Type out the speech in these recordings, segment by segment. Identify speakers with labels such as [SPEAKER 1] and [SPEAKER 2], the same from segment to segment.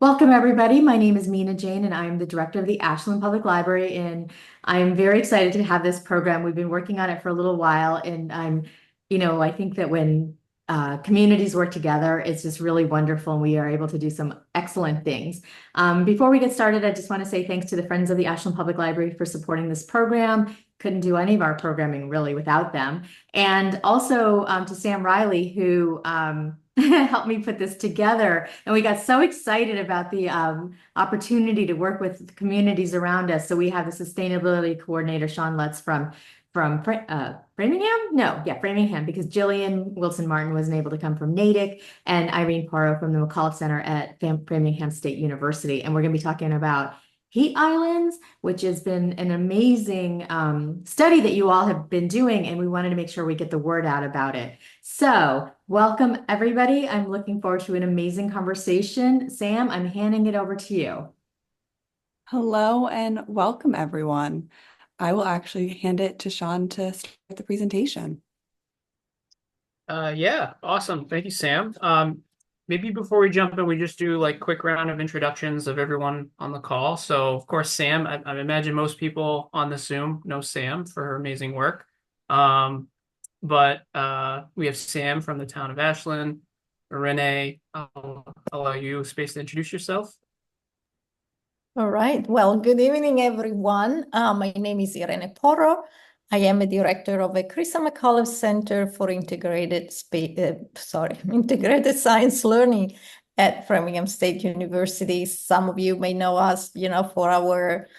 [SPEAKER 1] Welcome, everybody. My name is Mina Jane, and I'm the director of the Ashland Public Library. And I'm very excited to have this program. We've been working on it for a little while, and I think that when communities work together, it's just really wonderful, and we are able to do some excellent things. Before we get started, I just want to say thanks to the Friends of the Ashland Public Library for supporting this program. Couldn't do any of our programming really without them. And also to Sam Riley, who helped me put this together. And we got so excited about the opportunity to work with communities around us. So we have the sustainability coordinator, Sean Lutz from Framingham? No, yeah, Framingham, because Jillian Wilson Martin wasn't able to come from Natick, and Irene Porro from the Mcauliffe Center at Framingham State University. And we're going to be talking about heat islands, which has been an amazing study that you all have been doing, and we wanted to make sure we get the word out about it. So, welcome everybody. I'm looking forward to an amazing conversation. Sam, I'm handing it over to you.
[SPEAKER 2] Hello and welcome, everyone. I will actually hand it to Sean to start the presentation.
[SPEAKER 3] Yeah, awesome. Thank you, Sam. Maybe before we jump in, we just do like quick round of introductions of everyone on the call. So, of course, Sam, I imagine most people on the Zoom know Sam for her amazing work. But we have Sam from the town of Ashland. Renee, I'll allow you space to introduce yourself.
[SPEAKER 4] All right. Well, good evening, everyone. My name is Irene Porro. I am a director of a Mcauliffe Center for Integrated Science Learning at Framingham State University. Some of you may know us, for our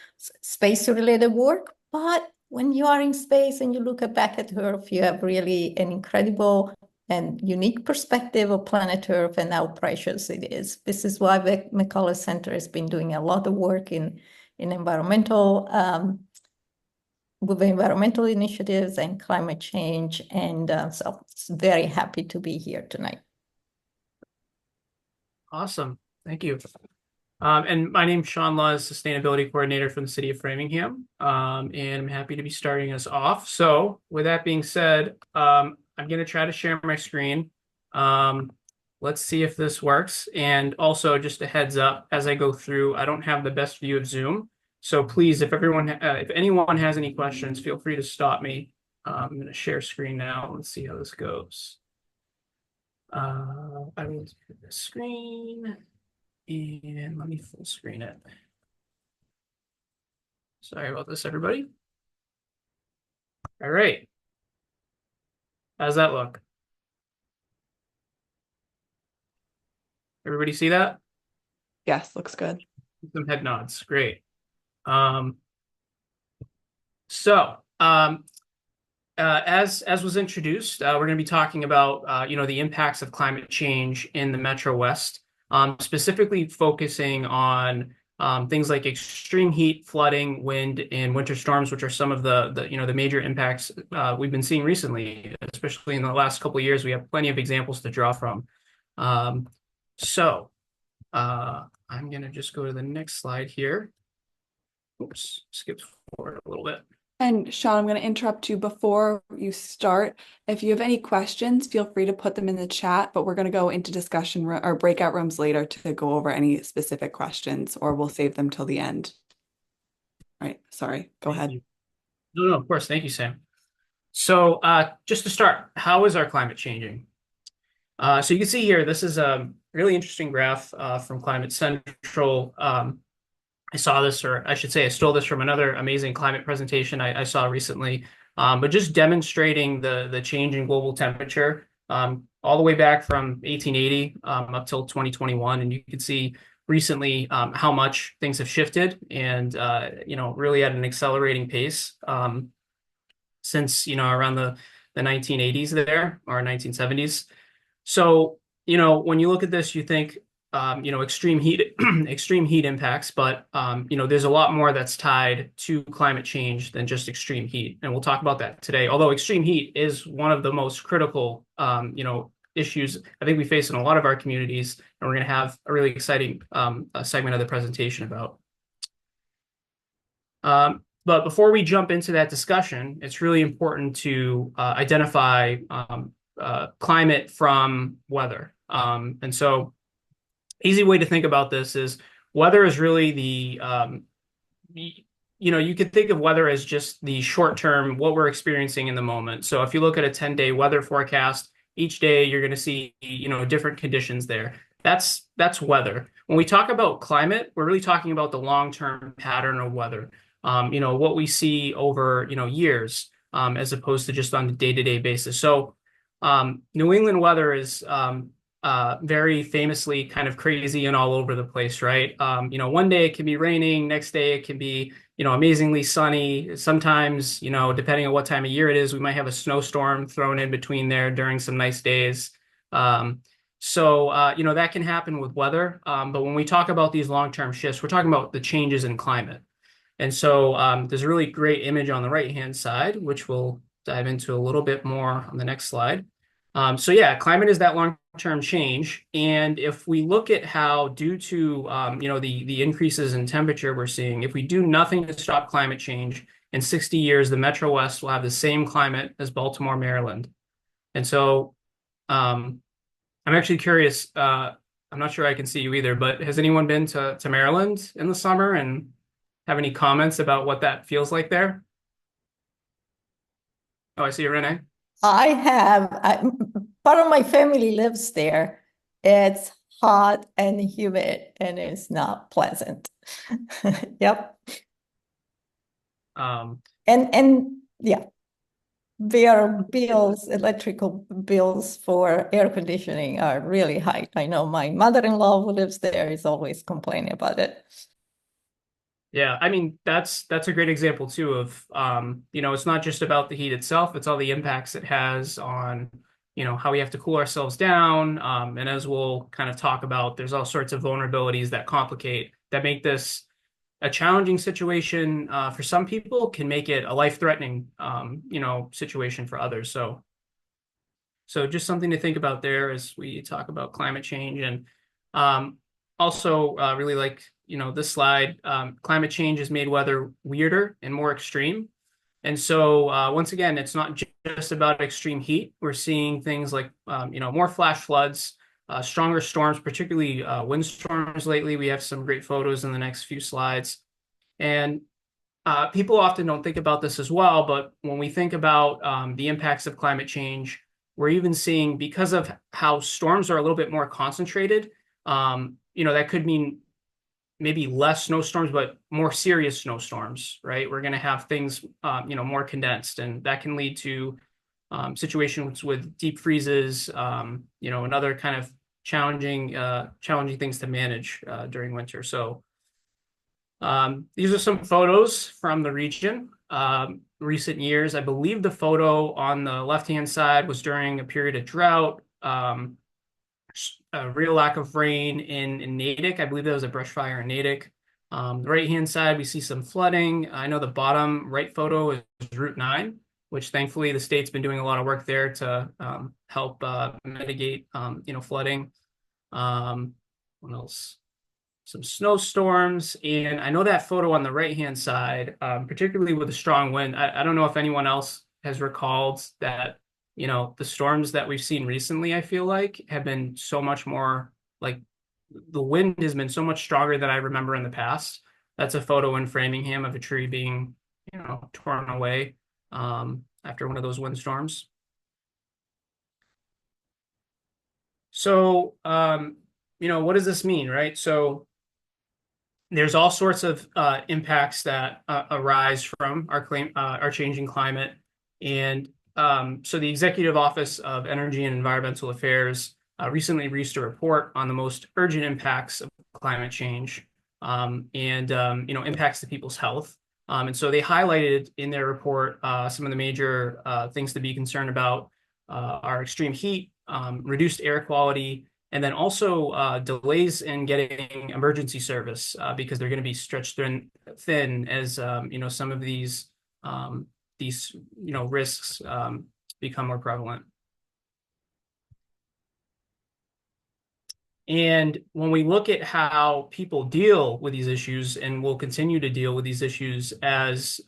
[SPEAKER 4] space-related work. But when you are in space and you look back at Earth, you have really an incredible and unique perspective of planet Earth and how precious it is. This is why the Mcauliffe Center has been doing a lot of work in environmental with environmental initiatives and climate change. And so it's very happy to be here tonight.
[SPEAKER 3] Awesome. Thank you. And my name's Sean Laws, Sustainability Coordinator for the City of Framingham. And I'm happy to be starting us off. So with that being said, I'm going to try to share my screen. Let's see if this works. And also just a heads up, as I go through, I don't have the best view of Zoom. So please, if anyone has any questions, feel free to stop me. I'm going to share screen now. Let's see how this goes. I will do the screen and let me full screen it. Sorry about this, everybody. All right. How's that look? Everybody see that?
[SPEAKER 2] Yes, looks good.
[SPEAKER 3] Some head nods. Great. As was introduced, we're going to be talking about the impacts of climate change in the MetroWest, specifically focusing on things like extreme heat, flooding, wind, and winter storms, which are some of the major impacts we've been seeing recently, especially in the last couple of years. We have plenty of examples to draw from. I'm going to just go to the next slide here. Oops, skipped forward a little bit.
[SPEAKER 2] And Sean, I'm going to interrupt you before you start. If you have any questions, feel free to put them in the chat, but we're going to go into discussion or breakout rooms later to go over any specific questions, or we'll save them till the end. All right, sorry, go ahead.
[SPEAKER 3] No, of course. Thank you, Sam. So just to start, how is our climate changing? So you can see here, this is a really interesting graph from Climate Central. I saw this, or I should say I stole this from another amazing climate presentation I saw recently, but just demonstrating the change in global temperature all the way back from 1880 up till 2021. And you can see recently how much things have shifted and, really at an accelerating pace since, around the 1980s there or 1970s. So, when you look at this, you think, extreme heat impacts, but there's a lot more that's tied to climate change than just extreme heat, and we'll talk about that today. Although extreme heat is one of the most critical, issues I think we face in a lot of our communities, and we're going to have a really exciting segment of the presentation about. But before we jump into that discussion, it's really important to identify climate from weather, and so. easy way to think about this is weather is really you could think of weather as just the short term, what we're experiencing in the moment. So if you look at a 10-day weather forecast, each day you're going to see, different conditions there. That's weather. When we talk about climate, we're really talking about the long-term pattern of weather. What we see over, years, as opposed to just on a day-to-day basis. So New England weather is very famously kind of crazy and all over the place, right? One day it can be raining, next day it can be, amazingly sunny. Sometimes, depending on what time of year it is, we might have a snowstorm thrown in between there during some nice days. That can happen with weather. But when we talk about these long-term shifts, we're talking about the changes in climate. And so there's a really great image on the right-hand side, which we'll dive into a little bit more on the next slide. Climate is that long-term change. And if we look at how, due to the increases in temperature we're seeing, if we do nothing to stop climate change, in 60 years, the MetroWest will have the same climate as Baltimore, Maryland. And so I'm actually curious, I'm not sure I can see you either, but has anyone been to Maryland in the summer and have any comments about what that feels like there? Oh, I see you, Renee.
[SPEAKER 4] I have, part of my family lives there. It's hot and humid and it's not pleasant. Yep. And yeah, their bills, electrical bills for air conditioning are really high. I know my mother-in-law who lives there is always complaining about it.
[SPEAKER 3] Yeah, I mean, that's a great example too of, it's not just about the heat itself, it's all the impacts it has on, how we have to cool ourselves down. And as we'll kind of talk about, there's all sorts of vulnerabilities that make this a challenging situation for some people, can make it a life-threatening, situation for others. So just something to think about there as we talk about climate change. And also really like, this slide, climate change has made weather weirder and more extreme. And so once again, it's not just about extreme heat. We're seeing things like, more flash floods, stronger storms, particularly windstorms lately. We have some great photos in the next few slides. And people often don't think about this as well, but when we think about the impacts of climate change, we're even seeing, because of how storms are a little bit more concentrated, that could mean maybe less snowstorms, but more serious snowstorms, right? We're going to have things, more condensed, and that can lead to situations with deep freezes, and other kind of challenging things to manage during winter. So these are some photos from the region, recent years. I believe the photo on the left-hand side was during a period of drought. A real lack of rain in Natick. I believe there was a brush fire in Natick. The right-hand side, we see some flooding. I know the bottom right photo is Route 9, which thankfully the state's been doing a lot of work there to help mitigate, flooding. What else? Some snowstorms. And I know that photo on the right-hand side, particularly with a strong wind, I don't know if anyone else has recalled that, the storms that we've seen recently, I feel like, have been so much more, like, the wind has been so much stronger than I remember in the past. That's a photo in Framingham of a tree being, torn away after one of those windstorms. So, what does this mean, right? So there's all sorts of impacts that arise from our changing climate. And so the Executive Office of Energy and Environmental Affairs recently released a report on the most urgent impacts of climate change, and impacts to people's health. And so they highlighted in their report some of the major things to be concerned about are extreme heat, reduced air quality, and then also delays in getting emergency service because they're going to be stretched thin as some of these risks become more prevalent. And when we look at how people deal with these issues, and will continue to deal with these issues as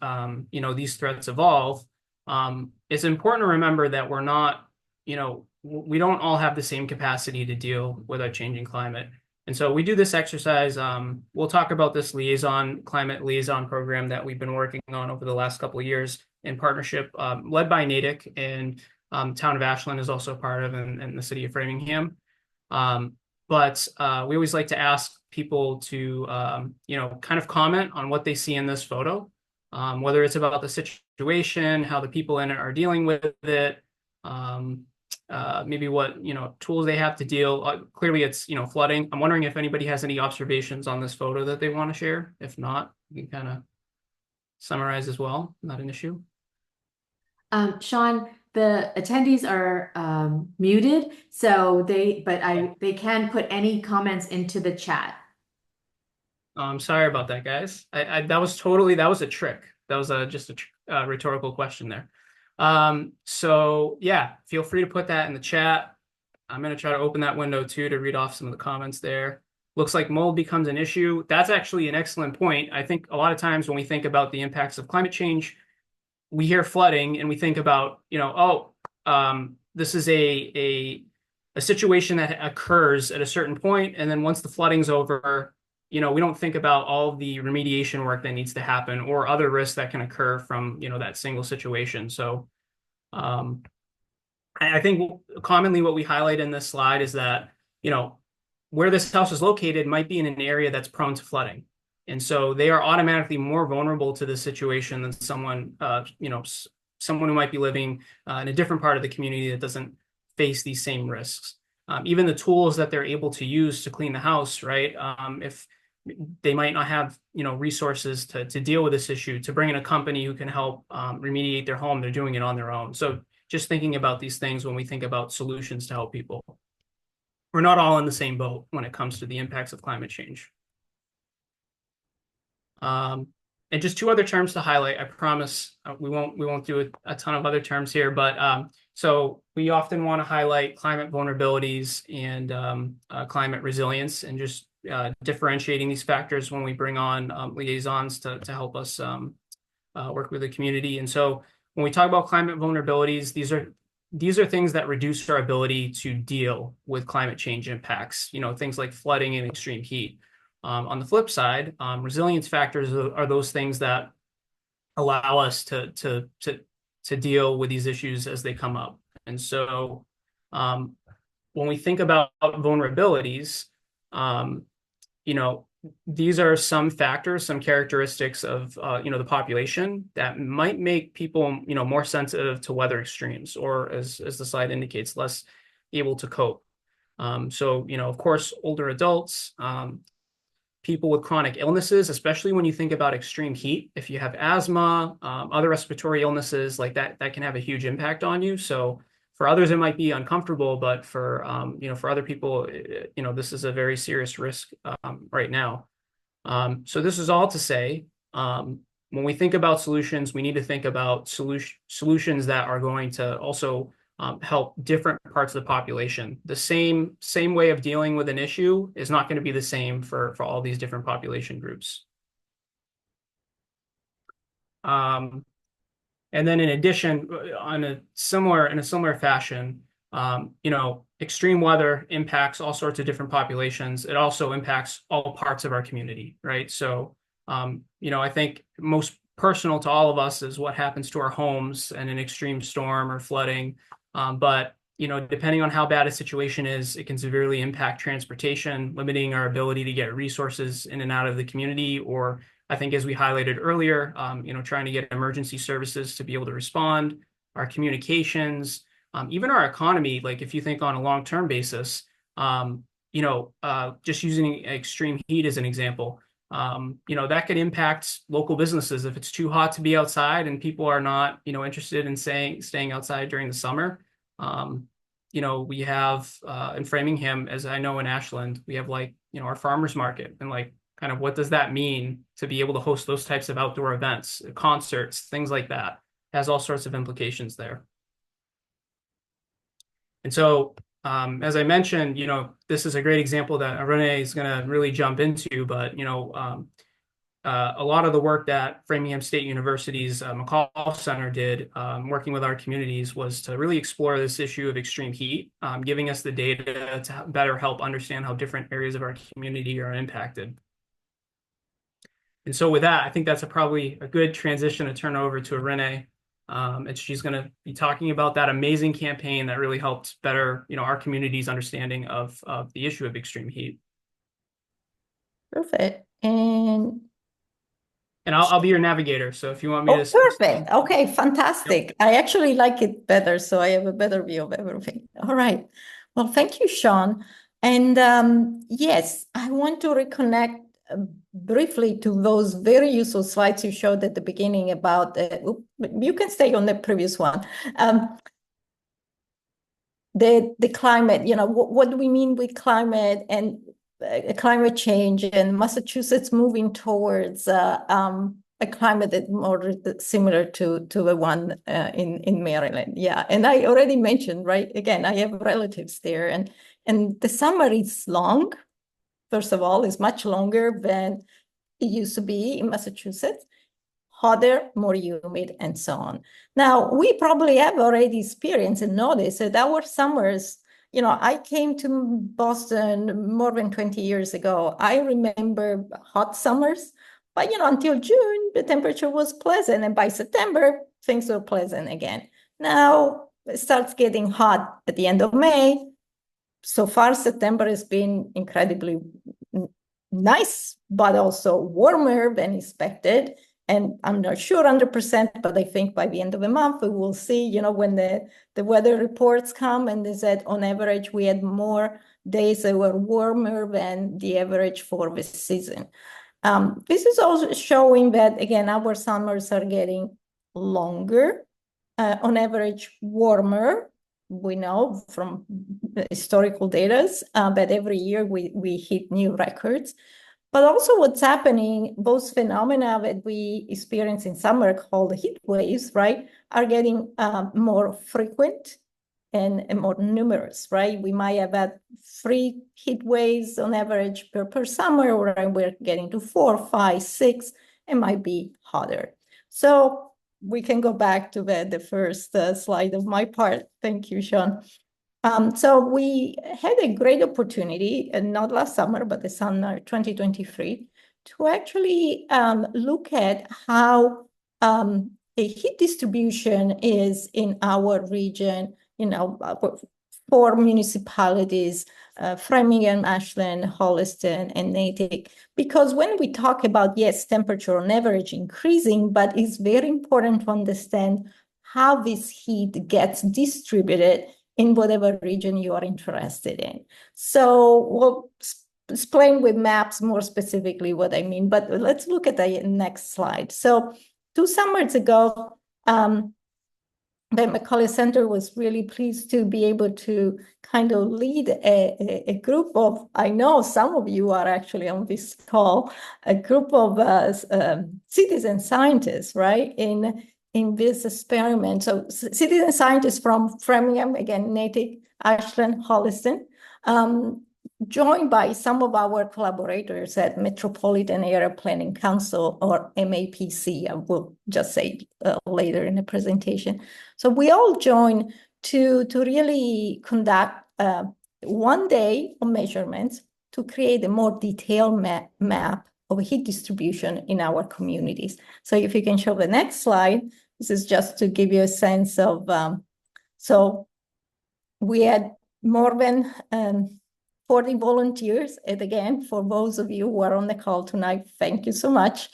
[SPEAKER 3] these threats evolve, it's important to remember that we're not, we don't all have the same capacity to deal with our changing climate. And so we do this exercise. We'll talk about this climate liaison program that we've been working on over the last couple of years in partnership, led by Natick, and town of Ashland is also part of, and the city of Framingham. But we always like to ask people to, kind of comment on what they see in this photo, whether it's about the situation, how the people in it are dealing with it, maybe what, tools they have to deal. Clearly it's, flooding. I'm wondering if anybody has any observations on this photo that they want to share. If not, we can kind of summarize as well. Not an issue.
[SPEAKER 1] Sean, the attendees are muted, so they can put any comments into the chat.
[SPEAKER 3] I'm sorry about that, guys. That was a trick. That was just a rhetorical question there. So yeah, feel free to put that in the chat. I'm going to try to open that window too to read off some of the comments there. Looks like mold becomes an issue. That's actually an excellent point. I think a lot of times when we think about the impacts of climate change, we hear flooding and we think about, this is a situation that occurs at a certain point, and then once the flooding's over, we don't think about all of the remediation work that needs to happen or other risks that can occur from, that single situation. So I think commonly what we highlight in this slide is that, where this house is located might be in an area that's prone to flooding. And so they are automatically more vulnerable to this situation than someone who might be living in a different part of the community that doesn't face these same risks. Even the tools that they're able to use to clean the house, right? If they might not have, resources to deal with this issue, to bring in a company who can help remediate their home, they're doing it on their own. So just thinking about these things when we think about solutions to help people. We're not all in the same boat when it comes to the impacts of climate change. And just two other terms to highlight. I promise we won't do a ton of other terms here, but so we often want to highlight climate vulnerabilities and climate resilience, and just differentiating these factors when we bring on liaisons to help us work with the community. And so when we talk about climate vulnerabilities, these are things that reduce our ability to deal with climate change impacts, things like flooding and extreme heat. On the flip side, resilience factors are those things that allow us to deal with these issues as they come up. And so when we think about vulnerabilities, these are some factors, some characteristics of the population that might make people more sensitive to weather extremes, or as the slide indicates, less able to cope. So of course, older adults, people with chronic illnesses, especially when you think about extreme heat. If you have asthma, other respiratory illnesses like that can have a huge impact on you. So for others, it might be uncomfortable, but for for other people, this is a very serious risk right now. So this is all to say, when we think about solutions, we need to think about solutions that are going to also help different parts of the population. The same way of dealing with an issue is not going to be the same for all these different population groups. And then in addition, in a similar fashion, extreme weather impacts all sorts of different populations. It also impacts all parts of our community, right? So, I think most personal to all of us is what happens to our homes in an extreme storm or flooding. But depending on how bad a situation is, it can severely impact transportation, limiting our ability to get resources in and out of the community, or I think as we highlighted earlier, trying to get emergency services to be able to respond, our communications, even our economy. Like if you think on a long-term basis, just using extreme heat as an example, that could impact local businesses if it's too hot to be outside and people are not, interested in staying outside during the summer. We have in Framingham, as I know in Ashland, we have our farmers market, and kind of what does that mean to be able to host those types of outdoor events, concerts, things like that. It has all sorts of implications there. And so, as I mentioned, this is a great example that Irene is going to really jump into, but, a lot of the work that Framingham State University's McAuliffe Center did, working with our communities, was to really explore this issue of extreme heat, giving us the data to better help understand how different areas of our community are impacted. And so with that, I think that's probably a good transition to turn over to Irene. And she's going to be talking about that amazing campaign that really helped better, our community's understanding of the issue of extreme heat.
[SPEAKER 4] Perfect. And
[SPEAKER 3] I'll be your navigator. So if you want me to.
[SPEAKER 4] perfect. Okay, fantastic. Yep. I actually like it better, so I have a better view of everything. All right. Well, thank you, Sean. And yes, I want to reconnect briefly to those very useful slides you showed at the beginning about, you can stay on the previous one. The climate, what do we mean with climate and climate change, and Massachusetts moving towards a climate that more similar to the one in Maryland. Yeah, and I already mentioned, right? Again, I have relatives there, and the summer is long. First of all, it's much longer than it used to be in Massachusetts. Hotter, more humid, and so on. Now, we probably have already experienced and noticed that our summers, I came to Boston more than 20 years ago. I remember hot summers, but, until June, the temperature was pleasant. And by September, things were pleasant again. Now, it starts getting hot at the end of May. So far, September has been incredibly nice, but also warmer than expected. And I'm not sure 100%, but I think by the end of the month, we will see, when the weather reports come, and they said on average, we had more days that were warmer than the average for this season. This is also showing that, again, our summers are getting longer, on average warmer. We know from historical data that every year we hit new records. But also what's happening, those phenomena that we experience in summer called heat waves, right, are getting more frequent and more numerous, right? We might have had 3 heat waves on average per summer, or we're getting to 4, 5, 6, it might be hotter. So we can go back to the first slide of my part. Thank you, Sean. So we had a great opportunity, not last summer, but the summer 2023, to actually look at how a heat distribution is in our region, 4 municipalities, Framingham, Ashland, Holliston, and Natick. Because when we talk about, yes, temperature on average increasing, but it's very important to understand how this heat gets distributed in whatever region you are interested in. So we'll explain with maps more specifically what I mean, but let's look at the next slide. So 2 summers ago, the Mcauliffe Center was really pleased to be able to kind of lead a group of, I know some of you are actually on this call, a group of citizen scientists, right, in this experiment. So citizen scientists from Framingham, again, Natick, Ashland, Holliston, joined by some of our collaborators at Metropolitan Area Planning Council, or MAPC, I will just say later in the presentation. So we all joined to really conduct 1 day of measurements to create a more detailed map of heat distribution in our communities. So if you can show the next slide, this is just to give you a sense of, so we had more than 40 volunteers. And again, for those of you who are on the call tonight, thank you so much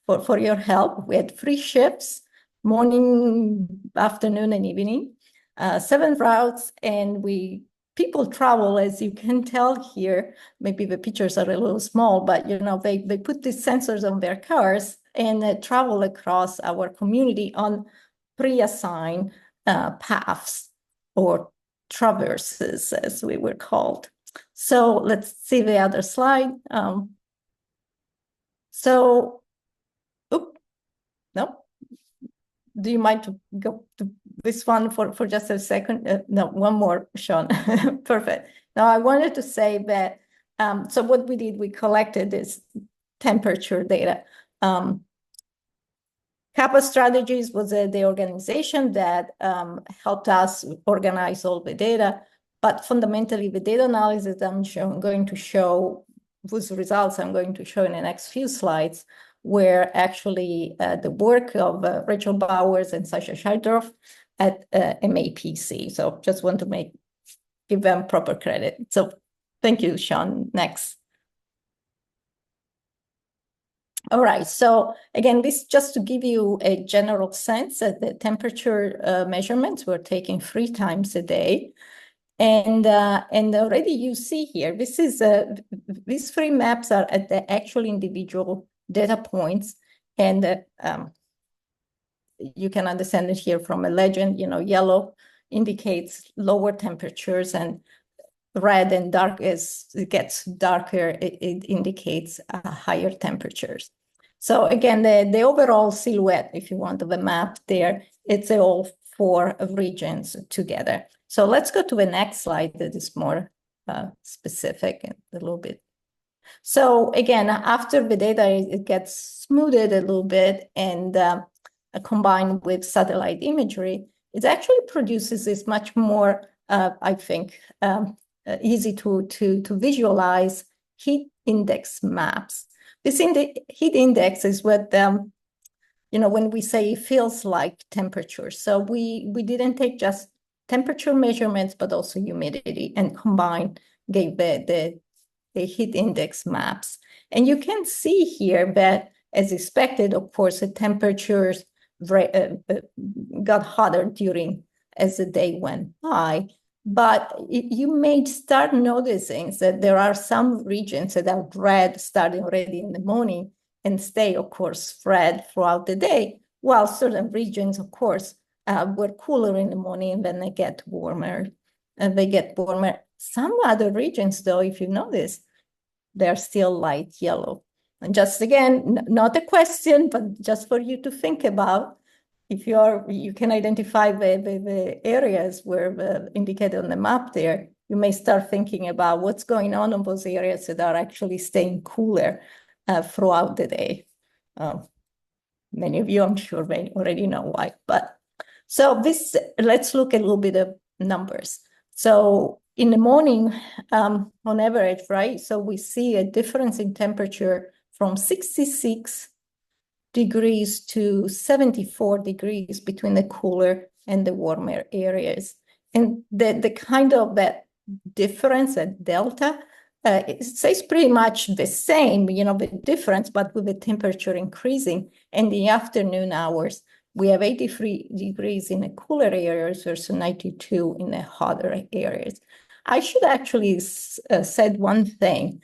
[SPEAKER 4] for your help. We had 3 shifts, morning, afternoon, and evening, 7 routes, and people travel, as you can tell here. Maybe the pictures are a little small, but they put these sensors on their cars and travel across our community on pre-assigned paths, or traverses, as we were called. So let's see the other slide. No. Do you mind to go to this one for just a second? No, one more, Sean. Perfect. Now I wanted to say that, so what we did, we collected this temperature data Kappa Strategies was the organization that helped us organize all the data, but fundamentally the data analysis I'm going to show, whose results I'm going to show in the next few slides, were actually the work of Rachel Bowers and Sasha Scheidorf at MAPC. So just want to give them proper credit. So thank you, Sean. Next. All right, so again, this just to give you a general sense that the temperature measurements were taken 3 times a day. And already you see here, this is these 3 maps are at the actual individual data points. And you can understand it here from a legend, yellow indicates lower temperatures, and red and dark as it gets darker, it indicates higher temperatures. So again, the overall silhouette, if you want, of the map there, it's all 4 regions together. So let's go to the next slide that is more specific and a little bit. So again, after the data, it gets smoothed a little bit and combined with satellite imagery, it actually produces this much more, I think, easy to visualize heat index maps. This heat index is what, when we say it feels like temperature. So we didn't take just temperature measurements, but also humidity, and combined gave the heat index maps. And you can see here that, as expected, of course, the temperatures got hotter as the day went by. But you may start noticing that there are some regions that are red starting already in the morning and stay, of course, red throughout the day, while certain regions, of course, were cooler in the morning and then they get warmer. Some other regions, though, if you notice, they're still light yellow. And just again, not a question, but just for you to think about. If you can identify the areas where indicated on the map there, you may start thinking about what's going on in those areas that are actually staying cooler throughout the day. Many of you, I'm sure, may already know why. But so let's look at a little bit of numbers. So in the morning, on average, right? So we see a difference in temperature from 66 degrees to 74 degrees between the cooler and the warmer areas. And the kind of that difference at delta, it stays pretty much the same, the difference, but with the temperature increasing. In the afternoon hours, we have 83 degrees in the cooler areas versus 92 in the hotter areas. I should actually said one thing.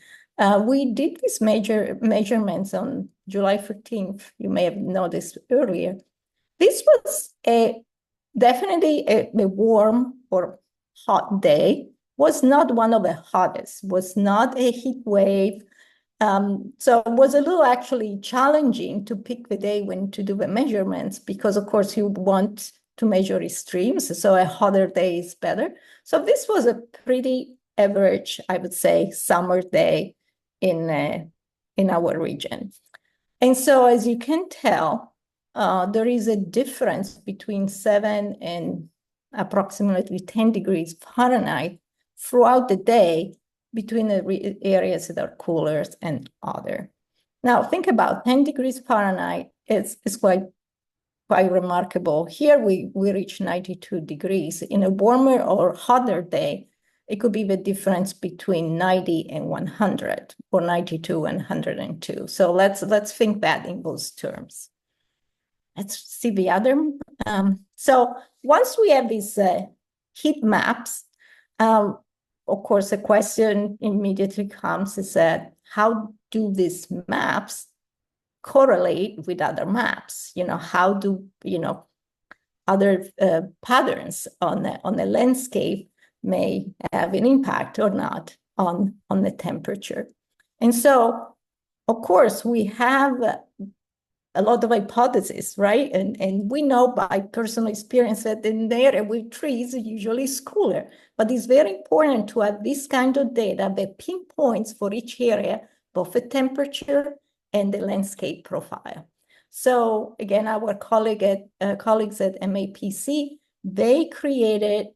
[SPEAKER 4] We did these measurements on July 13th. You may have noticed earlier. This was definitely a warm or hot day. Was not one of the hottest. Was not a heat wave. So it was a little actually challenging to pick the day when to do the measurements because, of course, you want to measure extremes. So a hotter day is better. So this was a pretty average, I would say, summer day in our region. And so as you can tell, there is a difference between 7 and approximately 10 degrees Fahrenheit throughout the day between the areas that are cooler and other. Now think about 10 degrees Fahrenheit. It's quite remarkable. Here we reach 92 degrees. In a warmer or hotter day, it could be the difference between 90 and 100 or 92 and 102. So let's think that in those terms. Let's see the other. So once we have these heat maps, of course, a question immediately comes is that how do these maps correlate with other maps? How do, other patterns on the landscape may have an impact or not on the temperature. And so, of course, we have a lot of hypotheses, right? And we know by personal experience that in the area with trees, usually it's cooler. But it's very important to have this kind of data that pinpoints for each area, both the temperature and the landscape profile. So again, our colleagues at MAPC, they created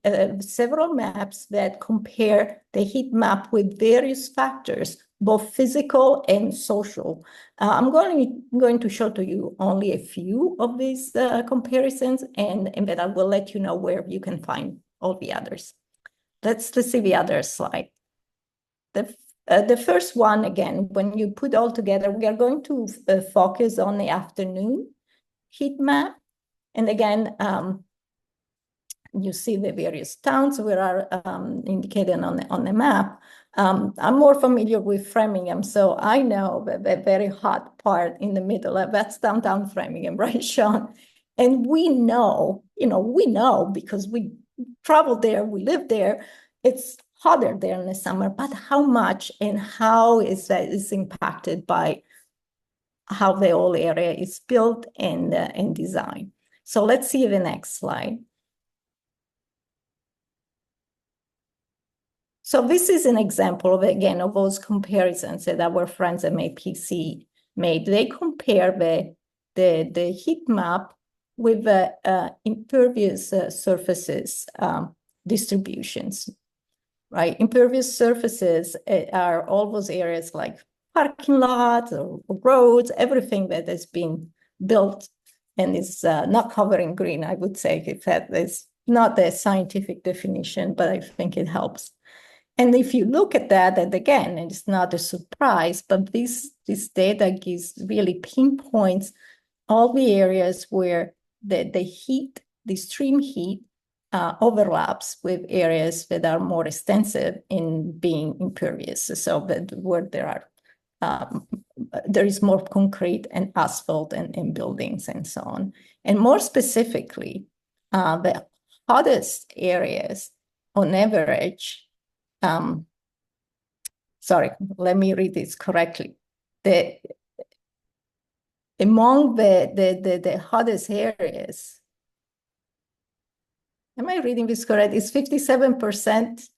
[SPEAKER 4] several maps that compare the heat map with various factors, both physical and social. I'm going to show to you only a few of these comparisons, and then I will let you know where you can find all the others. Let's see the other slide. The first one, again, when you put all together, we are going to focus on the afternoon heat map. And again, you see the various towns that are indicated on the map. I'm more familiar with Framingham, so I know the very hot part in the middle. That's downtown Framingham, right, Sean? And we know because we traveled there, we lived there. It's hotter there in the summer, but how much and how is that is impacted by how the whole area is built and designed. So let's see the next slide. So this is an example again of those comparisons that our friends at MAPC made. They compare the heat map with the impervious surfaces distributions, right? Impervious surfaces are all those areas like parking lots or roads, everything that has been built and is not covered in green, I would say. If that is not the scientific definition, but I think it helps. And if you look at that, and again, it's not a surprise, but this data gives really pinpoints all the areas where the heat, the extreme heat, overlaps with areas that are more extensive in being impervious. So that where there is more concrete and asphalt and buildings and so on. And more specifically, the hottest areas on average, sorry, let me read this correctly. Among the hottest areas, am I reading this correct? It's 57%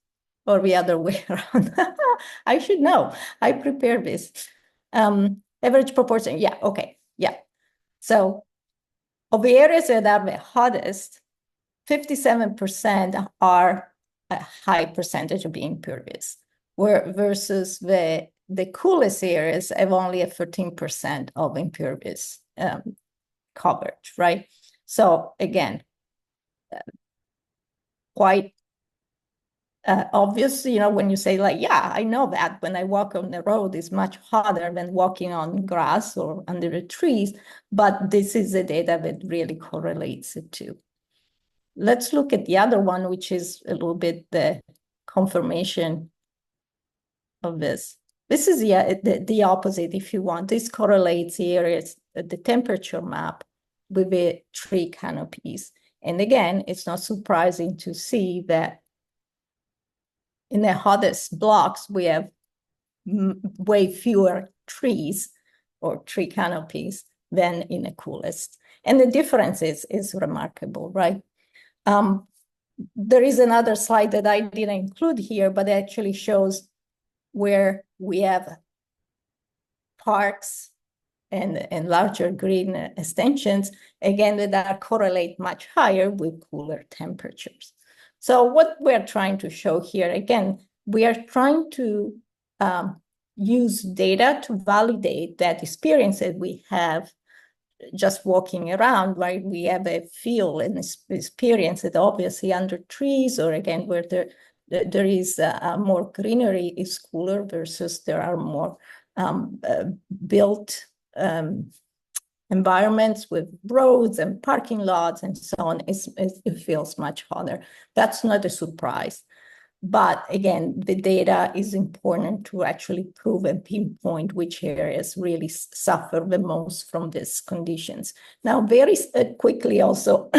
[SPEAKER 4] or the other way around. I should know. I prepared this. Average proportion. Yeah, okay. Yeah. So of the areas that are the hottest, 57% are a high percentage of being impervious, versus the coolest areas have only a 13% of impervious coverage, right? So again, quite obvious, when you say like, yeah, I know that when I walk on the road, it's much hotter than walking on grass or under the trees, but this is the data that really correlates it to. Let's look at the other one, which is a little bit the confirmation of this. This is the opposite, if you want. This correlates the areas, the temperature map with the tree canopies. And again, it's not surprising to see that in the hottest blocks, we have way fewer trees or tree canopies than in the coolest. And the difference is remarkable, right? There is another slide that I didn't include here, but it actually shows where we have parks and larger green extensions, again, that correlate much higher with cooler temperatures. So what we're trying to show here, again, we are trying to use data to validate that experience that we have just walking around, right? We have a feel and experience that obviously under trees, or again, where there is more greenery, is cooler versus there are more built environments with roads and parking lots and so on. It feels much hotter. That's not a surprise. But again, the data is important to actually prove and pinpoint which areas really suffer the most from these conditions. Now, very quickly also,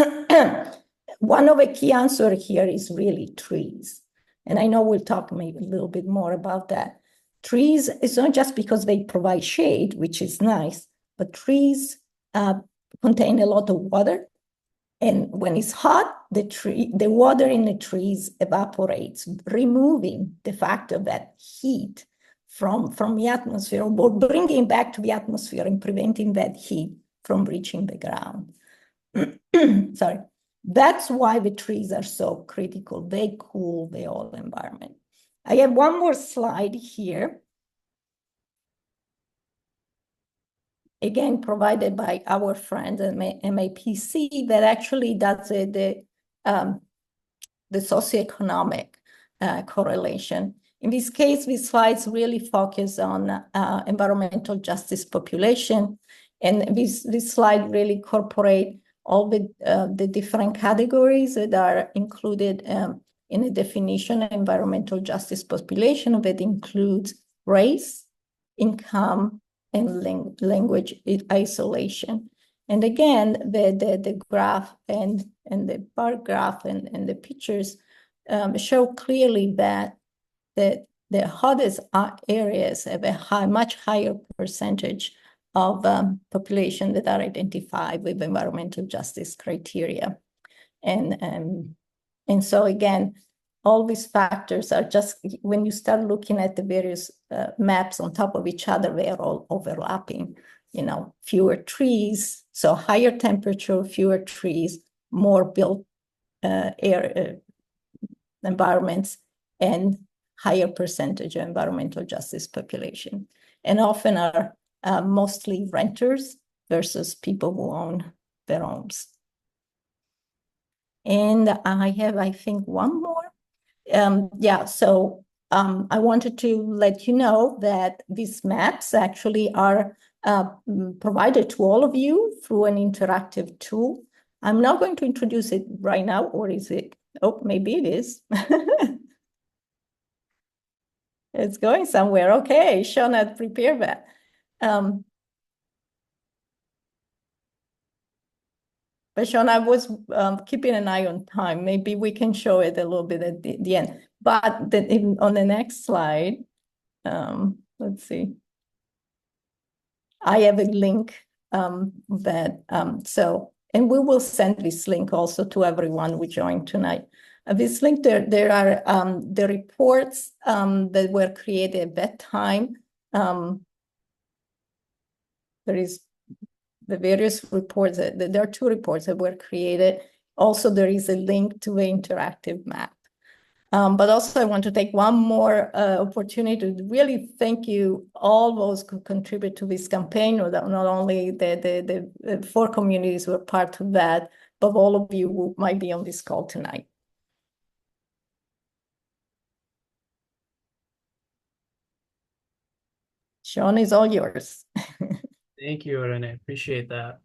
[SPEAKER 4] one of the key answers here is really trees. And I know we'll talk maybe a little bit more about that. Trees, it's not just because they provide shade, which is nice, but trees contain a lot of water. And when it's hot, the water in the trees evaporates, removing the fact of that heat from the atmosphere, or bringing back to the atmosphere and preventing that heat from reaching the ground. Sorry. That's why the trees are so critical. They cool the whole environment. I have one more slide here. Again, provided by our friend at MAPC, that actually does the socioeconomic correlation. In this case, these slides really focus on environmental justice population. And this slide really incorporate all the different categories that are included in a definition of environmental justice population that includes race, income, and language isolation. And again, the graph and the bar graph and the pictures show clearly that the hottest areas have a much higher percentage of population that are identified with environmental justice criteria. And so again, all these factors are just, when you start looking at the various maps on top of each other, they are all overlapping. You know, fewer trees, so higher temperature, fewer trees, more built air environments, and higher percentage of environmental justice population. And often are mostly renters versus people who own their homes. And I have, I think, one more. I wanted to let you know that these maps actually are provided to all of you through an interactive tool. I'm not going to introduce it right now, or is it? Oh, maybe it is. It's going somewhere. Okay, Sean had prepared that. But Sean, I was keeping an eye on time. Maybe we can show it a little bit at the end. But on the next slide, let's see. I have a link and we will send this link also to everyone who joined tonight. This link, there are the reports that were created at that time. There is the various reports, there are 2 reports that were created. Also, there is a link to the interactive map. But also I want to take one more opportunity to really thank you, all those who contribute to this campaign, or not only the 4 communities who are part of that, but all of you who might be on this call tonight. Sean, is all yours.
[SPEAKER 3] Thank you, Irene. Appreciate that.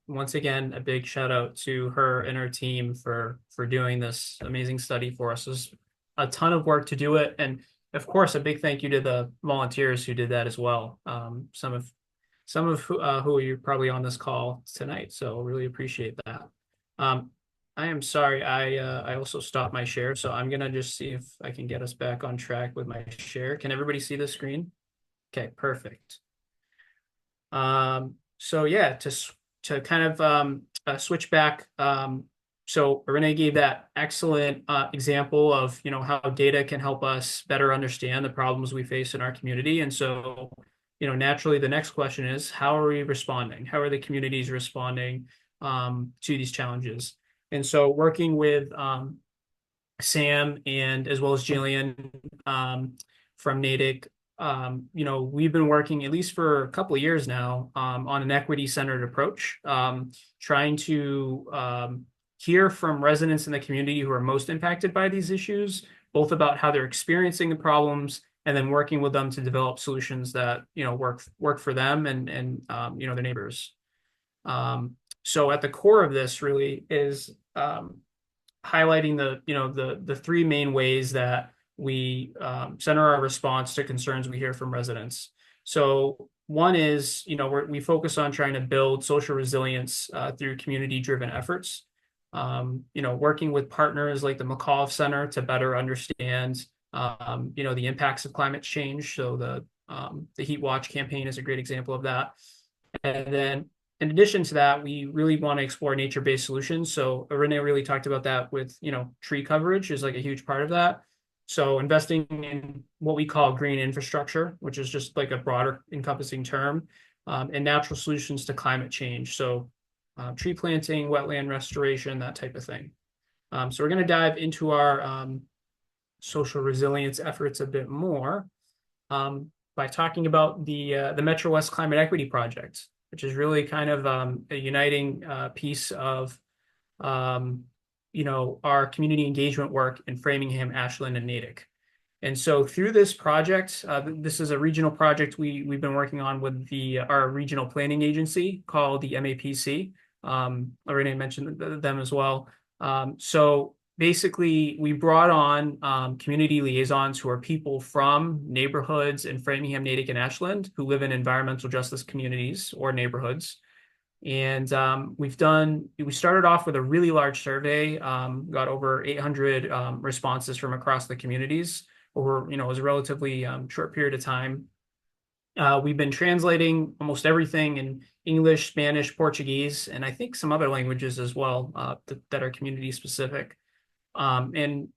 [SPEAKER 3] Once again, a big shout out to her and her team for doing this amazing study for us. There's a ton of work to do it, and of course, a big thank you to the volunteers who did that as well. Some of who are probably on this call tonight, so really appreciate that. I am sorry, I also stopped my share, so I'm gonna just see if I can get us back on track with my share. Can everybody see the screen? Okay, perfect. So yeah, to kind of switch back, so Irene gave that excellent example of, you know, how data can help us better understand the problems we face in our community. And so, you know, naturally the next question is, how are we responding? How are the communities responding to these challenges? And so working with Sam and as well as Jillian from Natick, you know, we've been working at least for a couple of years now on an equity-centered approach, trying to hear from residents in the community who are most impacted by these issues, both about how they're experiencing the problems, and then working with them to develop solutions that, you know, work for them and you know, their neighbors. So at the core of this really is highlighting the 3 main ways that we center our response to concerns we hear from residents. So one is, you know, we focus on trying to build social resilience through community-driven efforts. You know, working with partners like the Mcauliffe Center to better understand, you know, the impacts of climate change. So the Heat Watch campaign is a great example of that. And then in addition to that, we really want to explore nature-based solutions. So Irene really talked about that with, you know, tree coverage is like a huge part of that. So investing in what we call green infrastructure, which is just like a broader encompassing term, and natural solutions to climate change. So tree planting, wetland restoration, that type of thing. So we're going to dive into our social resilience efforts a bit more by talking about the MetroWest Climate Equity Project, which is really kind of a uniting piece of our community engagement work in Framingham, Ashland, and Natick. And so through this project, this is a regional project we've been working on with our regional planning agency called the MAPC. Irene mentioned them as well. So basically, we brought on community liaisons who are people from neighborhoods in Framingham, Natick, and Ashland who live in environmental justice communities or neighborhoods. And we started off with a really large survey, got over 800 responses from across the communities over, it was a relatively short period of time. We've been translating almost everything in English, Spanish, Portuguese, and I think some other languages as well that are community specific. And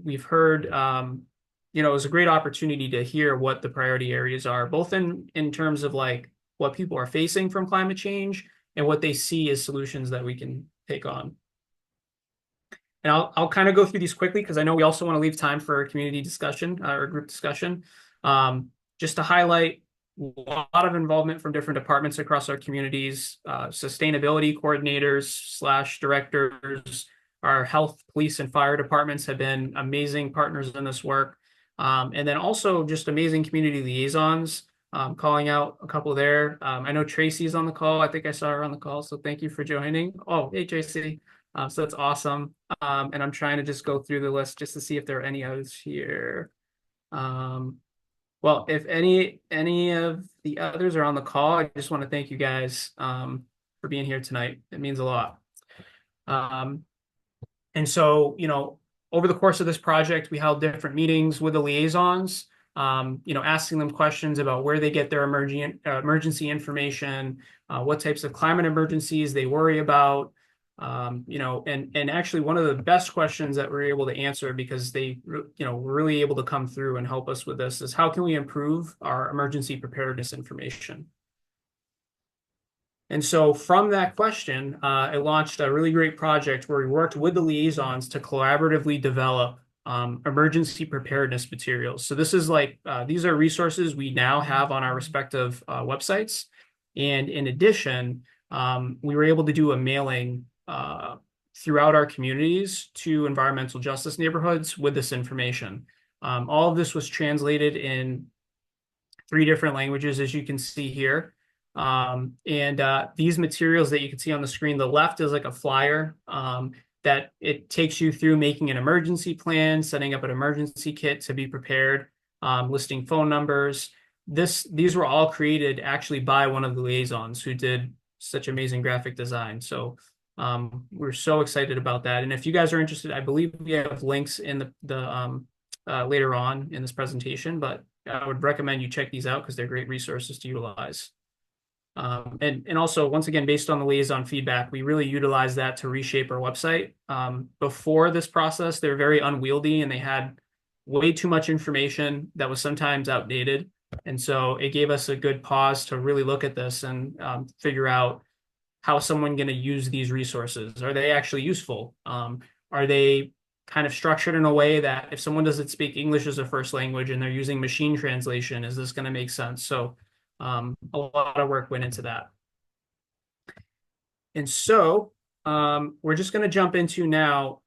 [SPEAKER 3] we've heard, it was a great opportunity to hear what the priority areas are, both in terms of like what people are facing from climate change and what they see as solutions that we can take on. And I'll kind of go through these quickly because I know we also want to leave time for community discussion or group discussion. Just to highlight a lot of involvement from different departments across our communities, sustainability coordinators / directors, our health, police, and fire departments have been amazing partners in this work. And then also just amazing community liaisons, calling out a couple there. I know Tracy's on the call. I think I saw her on the call, so thank you for joining. Oh, hey, Tracy. So that's awesome. And I'm trying to just go through the list just to see if there are any others here. Well, if any of the others are on the call, I just want to thank you guys for being here tonight. It means a lot. And so, over the course of this project, we held different meetings with the liaisons, asking them questions about where they get their emergency information, what types of climate emergencies they worry about, and actually one of the best questions that we're able to answer because they, were really able to come through and help us with this is how can we improve our emergency preparedness information? And so from that question, it launched a really great project where we worked with the liaisons to collaboratively develop emergency preparedness materials. So this is like, these are resources we now have on our respective websites. And in addition, we were able to do a mailing throughout our communities to environmental justice neighborhoods with this information. All of this was translated in 3 different languages, as you can see here. These materials that you can see on the screen, the left is like a flyer that it takes you through making an emergency plan, setting up an emergency kit to be prepared, listing phone numbers. These were all created actually by one of the liaisons who did such amazing graphic design. So we're so excited about that. And if you guys are interested, I believe we have links in the later on in this presentation, but I would recommend you check these out because they're great resources to utilize. And also, once again, based on the liaison feedback, we really utilized that to reshape our website. Before this process, they were very unwieldy and they had way too much information that was sometimes outdated. And so it gave us a good pause to really look at this and figure out how is someone going to use these resources? Are they actually useful? Are they kind of structured in a way that if someone doesn't speak English as a first language and they're using machine translation, is this going to make sense? So a lot of work went into that. And so we're just going to jump into now,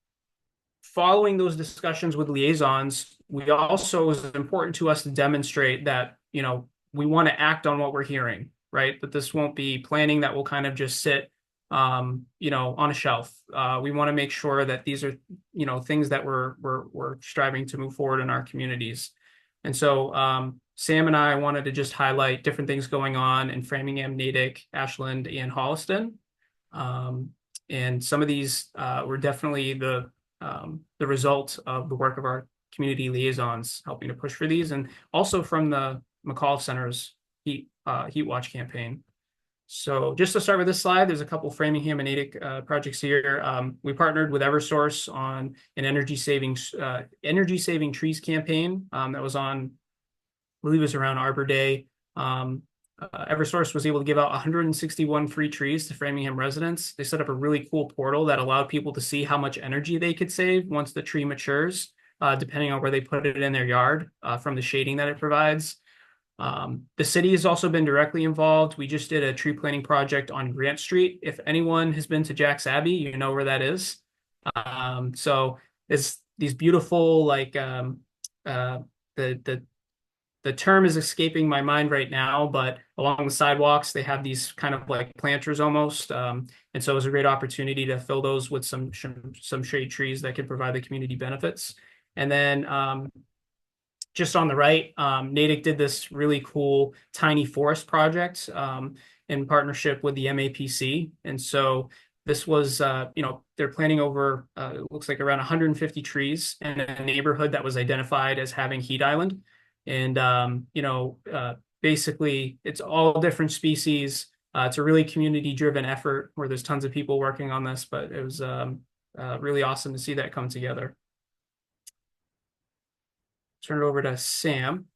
[SPEAKER 3] following those discussions with liaisons, it was important to us to demonstrate that, we want to act on what we're hearing, right? That this won't be planning that will kind of just sit, on a shelf. We want to make sure that these are, things that we're striving to move forward in our communities. And so Sam and I wanted to just highlight different things going on in Framingham, Natick, Ashland, and Holliston. And some of these were definitely the result of the work of our community liaisons helping to push for these, and also from the Mcauliffe Center's Heat Watch campaign. So just to start with this slide, there's a couple Framingham and Natick projects here. We partnered with Eversource on an energy saving trees campaign that was on, I believe it was around Arbor Day. Eversource was able to give out 161 free trees to Framingham residents. They set up a really cool portal that allowed people to see how much energy they could save once the tree matures, depending on where they put it in their yard, from the shading that it provides. The city has also been directly involved. We just did a tree planting project on Grant Street. If anyone has been to Jack's Abbey, you know where that is. So it's these beautiful, like, the term is escaping my mind right now, but along the sidewalks, they have these kind of like planters almost. And so it was a great opportunity to fill those with some shade trees that can provide the community benefits. And then just on the right, Natick did this really cool tiny forest project in partnership with the MAPC. And so this was, they're planting over, it looks like around 150 trees in a neighborhood that was identified as having heat island. And, basically, it's all different species. It's a really community-driven effort where there's tons of people working on this, but it was really awesome to see that come together. Turn it over to Sam.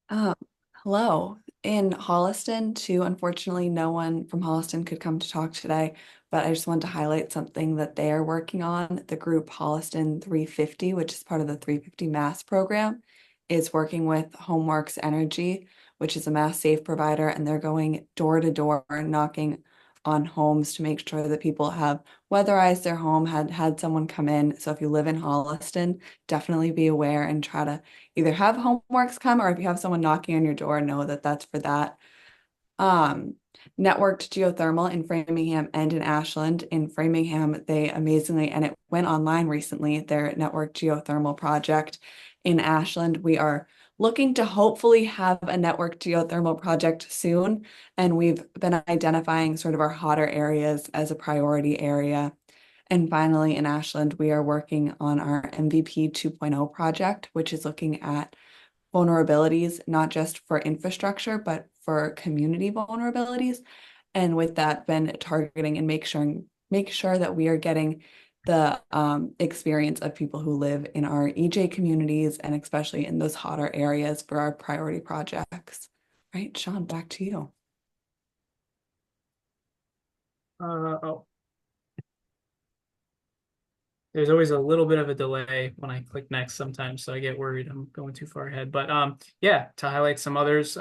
[SPEAKER 2] Hello. In Holliston, too, unfortunately, no one from Holliston could come to talk today, but I just wanted to highlight something that they are working on. The group Holliston 350, which is part of the 350 Mass program, is working with Homeworks Energy, which is a mass safe provider, and they're going door to door, knocking on homes to make sure that people have weatherized their home, had someone come in. So if you live in Holliston, definitely be aware and try to either have Homeworks come, or if you have someone knocking on your door, know that that's for that. Networked geothermal in Framingham and in Ashland. In Framingham, they amazingly, and it went online recently, their networked geothermal project. In Ashland, we are looking to hopefully have a networked geothermal project soon, and we've been identifying sort of our hotter areas as a priority area. And finally, in Ashland, we are working on our MVP 2.0 project, which is looking at vulnerabilities, not just for infrastructure, but for community vulnerabilities. And with that, been targeting and make sure that we are getting the experience of people who live in our EJ communities, and especially in those hotter areas for our priority projects. Right, Sean, back to you.
[SPEAKER 3] There's always a little bit of a delay when I click next sometimes, so I get worried I'm going too far ahead. But yeah, to highlight some others,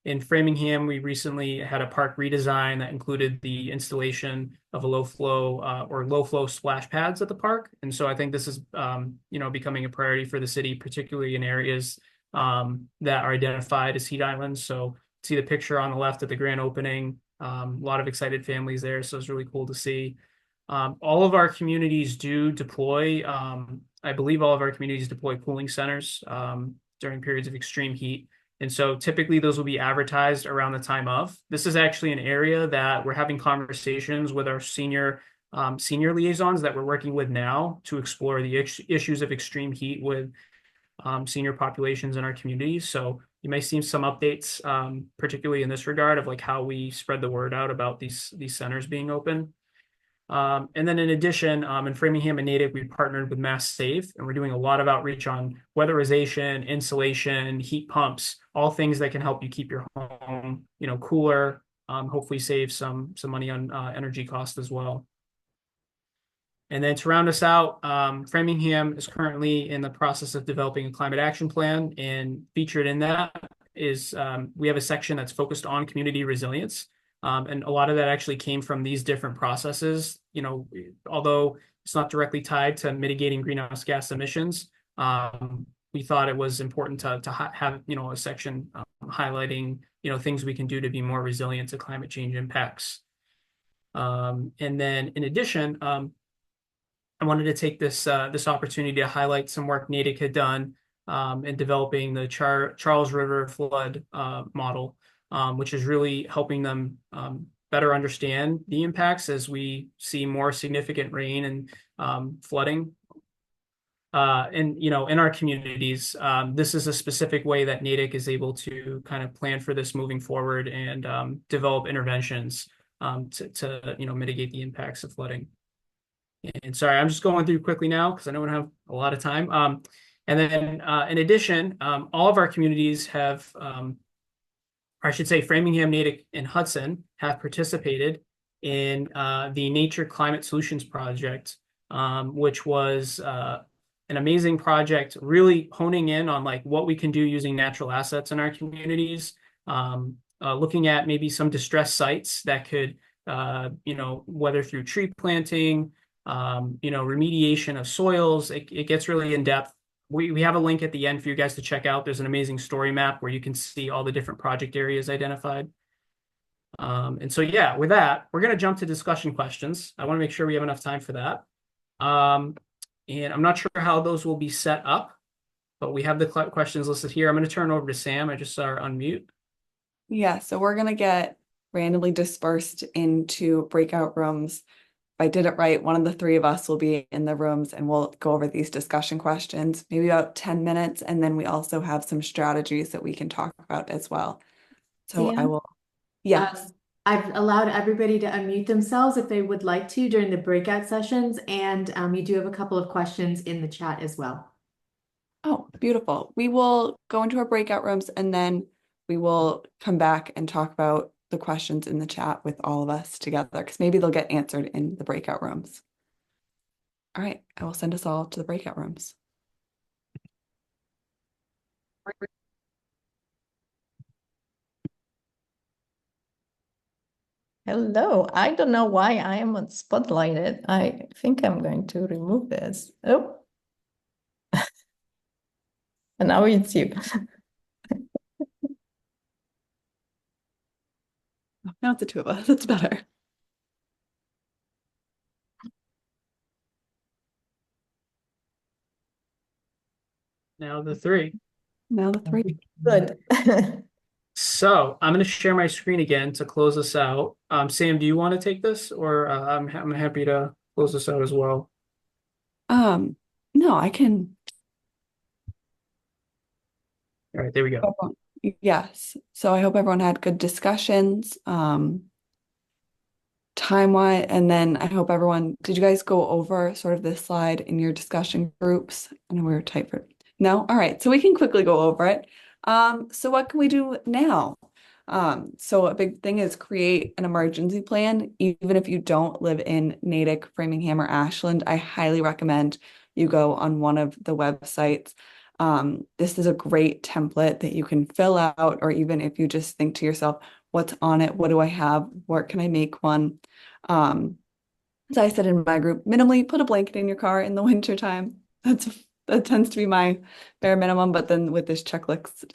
[SPEAKER 3] in Framingham, we recently had a park redesign that included the installation of a low flow splash pads at the park. And so I think this is, becoming a priority for the city, particularly in areas that are identified as heat islands. So see the picture on the left at the grand opening, a lot of excited families there. So it's really cool to see. All of our communities do deploy, I believe all of our communities deploy cooling centers during periods of extreme heat. And so typically those will be advertised around the time of. This is actually an area that we're having conversations with our senior liaisons that we're working with now to explore the issues of extreme heat with senior populations in our communities. So you may see some updates, particularly in this regard, of like how we spread the word out about these centers being open. And then in addition, in Framingham and Natick, we partnered with Mass Save, and we're doing a lot of outreach on weatherization, insulation, heat pumps, all things that can help you keep your home, cooler, hopefully save some money on energy costs as well. And then to round us out, Framingham is currently in the process of developing a climate action plan, and featured in that is we have a section that's focused on community resilience. And a lot of that actually came from these different processes. Although it's not directly tied to mitigating greenhouse gas emissions, we thought it was important to have a section highlighting things we can do to be more resilient to climate change impacts. And then in addition, I wanted to take this opportunity to highlight some work Natick had done in developing the Charles River flood model. Which is really helping them better understand the impacts as we see more significant rain and flooding. and in our communities, this is a specific way that Natick is able to kind of plan for this moving forward and develop interventions to mitigate the impacts of flooding. And sorry, I'm just going through quickly now because I don't have a lot of time. And then in addition, all of our communities have, or I should say Framingham, Natick, and Hudson have participated in the Nature Climate Solutions Project, which was an amazing project, really honing in on like what we can do using natural assets in our communities, looking at maybe some distressed sites that could, whether through tree planting, remediation of soils. It gets really in depth. We have a link at the end for you guys to check out. There's an amazing story map where you can see all the different project areas identified. And so, yeah, with that, we're going to jump to discussion questions. I want to make sure we have enough time for that. And I'm not sure how those will be set up, but we have the questions listed here. I'm going to turn over to Sam. I just saw her unmute.
[SPEAKER 2] Yeah, so we're going to get randomly dispersed into breakout rooms. If I did it right, one of the three of us will be in the rooms and we'll go over these discussion questions, maybe about 10 minutes. And then we also have some strategies that we can talk about as well. So I
[SPEAKER 1] Sam?
[SPEAKER 2] will, yes.
[SPEAKER 1] I've allowed everybody to unmute themselves if they would like to during the breakout sessions, and you do have a couple of questions in the chat as well.
[SPEAKER 2] Oh, beautiful. We will go into our breakout rooms and then we will come back and talk about the questions in the chat with all of us together, because maybe they'll get answered in the breakout rooms. All right, I will send us all to the breakout rooms.
[SPEAKER 4] Hello. I don't know why I am on spotlighted. I think I'm going to remove this. Oh. And now it's you.
[SPEAKER 2] Now it's the two of us. It's better.
[SPEAKER 3] Now the three.
[SPEAKER 2] Now the three.
[SPEAKER 4] Good.
[SPEAKER 3] So I'm going to share my screen again to close this out. Sam, do you want to take this, or I'm happy to close this out as well?
[SPEAKER 2] No, I can.
[SPEAKER 3] All right, there we go.
[SPEAKER 2] Yes. So I hope everyone had good discussions, time-wise, and then I hope everyone, did you guys go over sort of this slide in your discussion groups? I know we were tight for, no? All right, so we can quickly go over it. So what can we do now? So a big thing is create an emergency plan. Even if you don't live in Natick, Framingham, or Ashland, I highly recommend you go on one of the websites. This is a great template that you can fill out, or even if you just think to yourself, what's on it? What do I have? Where can I make one? As I said in my group, minimally put a blanket in your car in the wintertime. That tends to be my bare minimum, but then with this checklist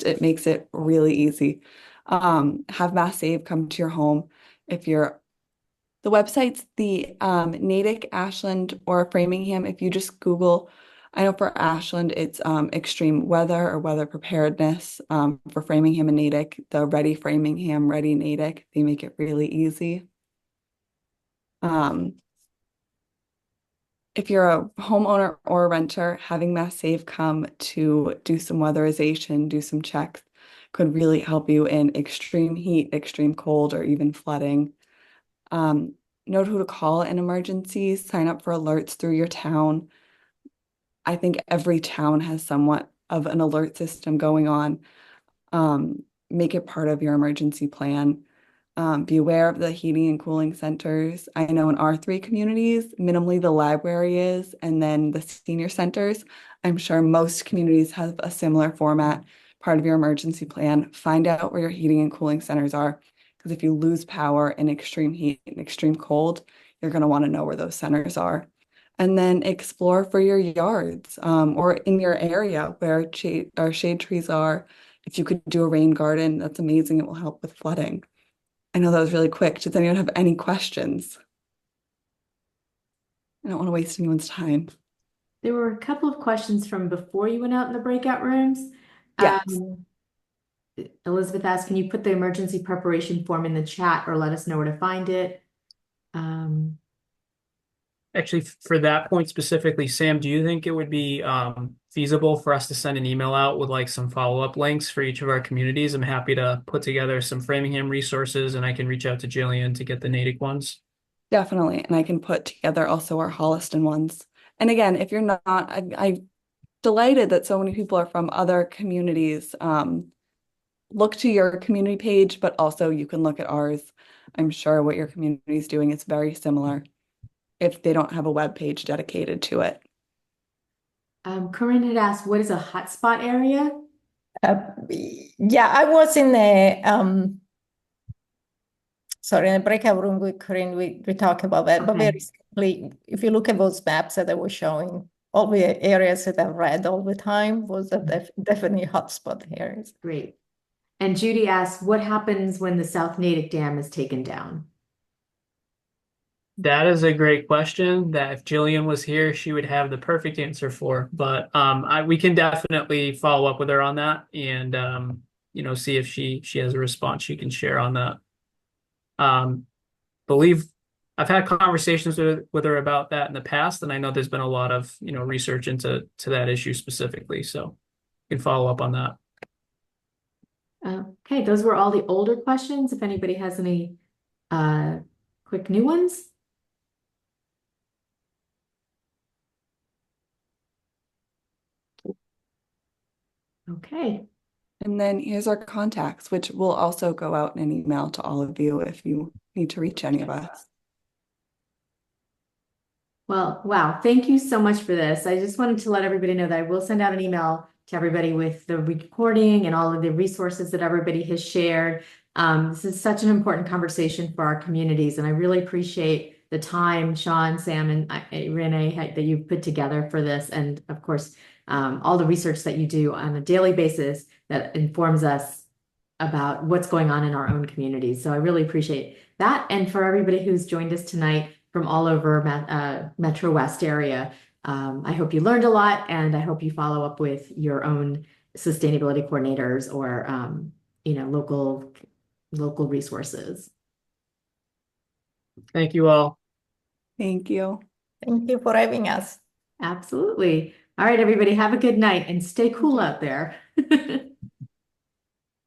[SPEAKER 2] it makes it really easy. Have Mass Save come to your home. If you're the website's the Natick, Ashland, or Framingham. If you just Google, I know for Ashland it's extreme weather or weather preparedness. For Framingham and Natick, the Ready Framingham, Ready Natick, they make it really easy. If you're a homeowner or a renter, having Mass Save come to do some weatherization, do some checks, could really help you in extreme heat, extreme cold, or even flooding. Note who to call in emergencies, sign up for alerts through your town. I think every town has somewhat of an alert system going on. Make it part of your emergency plan. Be aware of the heating and cooling centers. I know in our three communities, minimally the library is, and then the senior centers. I'm sure most communities have a similar format, part of your emergency plan. Find out where your heating and cooling centers are, because if you lose power in extreme heat and extreme cold, you're going to want to know where those centers are. And then explore for your yards or in your area where shade trees are. If you could do a rain garden, that's amazing. It will help with flooding. I know that was really quick. Does anyone have any questions? I don't want to waste anyone's time.
[SPEAKER 1] There were a couple of questions from before you went out in the breakout rooms.
[SPEAKER 2] Yes.
[SPEAKER 1] Elizabeth asked, can you put the emergency preparation form in the chat or let us know where to find it?
[SPEAKER 3] Actually, for that point specifically, Sam, do you think it would be feasible for us to send an email out with like some follow-up links for each of our communities? I'm happy to put together some Framingham resources, and I can reach out to Jillian to get the Natick ones.
[SPEAKER 2] Definitely. And I can put together also our Holliston ones. And again, if you're not, I'm delighted that so many people are from other communities. Look to your community page, but also you can look at ours. I'm sure what your community is doing is very similar if they don't have a web page dedicated to it.
[SPEAKER 1] Corinne had asked, what is a hotspot area?
[SPEAKER 4] Yeah, I was in the sorry, in the breakout room with Corinne, we talk about that, but
[SPEAKER 1] Okay.
[SPEAKER 4] very simply, if you look at those maps that I was showing, all the areas that are red all the time was definitely hotspot areas.
[SPEAKER 1] Great. And Judy asked, what happens when the South Natick Dam is taken down?
[SPEAKER 3] That is a great question that if Jillian was here, she would have the perfect answer for. But we can definitely follow up with her on that and see if she has a response she can share on that. Believe I've had conversations with her about that in the past, and I know there's been a lot of research into that issue specifically. So you can follow up on that.
[SPEAKER 1] Okay, those were all the older questions. If anybody has any quick new ones. Okay.
[SPEAKER 2] And then here's our contacts, which will also go out in an email to all of you if you need to reach any of us.
[SPEAKER 1] Well, wow. Thank you so much for this. I just wanted to let everybody know that I will send out an email to everybody with the recording and all of the resources that everybody has shared. This is such an important conversation for our communities, and I really appreciate the time, Sean, Sam, and Renee, that you've put together for this, and of course, all the research that you do on a daily basis that informs us about what's going on in our own communities. So I really appreciate that. And for everybody who's joined us tonight from all over MetroWest area, I hope you learned a lot, and I hope you follow up with your own sustainability coordinators or local resources.
[SPEAKER 3] Thank you all.
[SPEAKER 2] Thank you.
[SPEAKER 4] Thank you for having us.
[SPEAKER 1] Absolutely. All right, everybody, have a good night and stay cool out there.